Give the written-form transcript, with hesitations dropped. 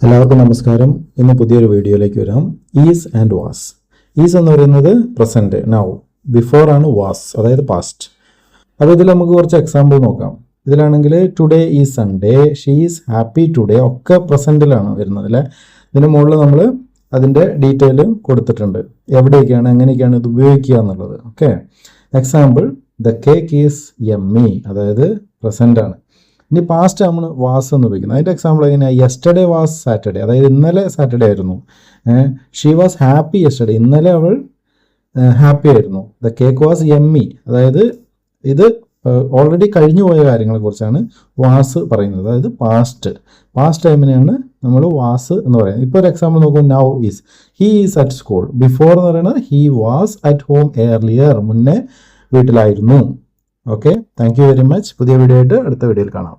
എല്ലാവർക്കും നമസ്കാരം. ഇന്ന് പുതിയൊരു വീഡിയോയിലേക്ക് വരാം. Is and was. ഈസ് എന്ന് പറയുന്നത് പ്രസൻറ്റ്, നൗ. ബിഫോർ ആണ് വാസ്, അതായത് പാസ്റ്റ്. അപ്പോൾ ഇതിൽ നമുക്ക് കുറച്ച് എക്സാമ്പിൾ നോക്കാം. ഇതിലാണെങ്കിൽ today is Sunday, she is happy today, ഒക്കെ പ്രസൻറ്റിലാണ് വരുന്നത് അല്ലേ. ഇതിന് മുകളിൽ നമ്മൾ അതിൻ്റെ ഡീറ്റെയിൽ കൊടുത്തിട്ടുണ്ട്, എവിടെയൊക്കെയാണ് എങ്ങനെയൊക്കെയാണ് ഇത് ഉപയോഗിക്കുക എന്നുള്ളത്. Okay. Example, the cake is yummy, അതായത് പ്രസൻ്റ് ആണ്. ഇനി പാസ്റ്റ് നമ്മൾ വാസ് എന്ന് ഉപയോഗിക്കുന്നത്. അതിൻ്റെ എക്സാമ്പിൾ എങ്ങനെയാണ്? യെസ്റ്റർഡേ വാസ് സാറ്റർഡേ, അതായത് ഇന്നലെ സാറ്റർഡേ ആയിരുന്നു. ഷീ വാസ് ഹാപ്പി യെസ്റ്റർഡേ, ഇന്നലെ അവൾ ഹാപ്പി ആയിരുന്നു. ദ കേക്ക് വാസ് യമ്മി, അതായത് ഇത് ഓൾറെഡി കഴിഞ്ഞു പോയ കാര്യങ്ങളെക്കുറിച്ചാണ് വാസ് പറയുന്നത്, അതായത് പാസ്റ്റ് ടൈമിനെയാണ് നമ്മൾ വാസ് എന്ന് പറയുന്നത്. ഇപ്പോൾ ഒരു എക്സാമ്പിൾ നോക്കൂ, now is, he is at school. Before എന്ന് പറയുന്നത് he was at home earlier, മുന്നേ വീട്ടിലായിരുന്നു. Okay, thank you very much. പുതിയ വീഡിയോ ആയിട്ട് അടുത്ത വീഡിയോയിൽ കാണാം.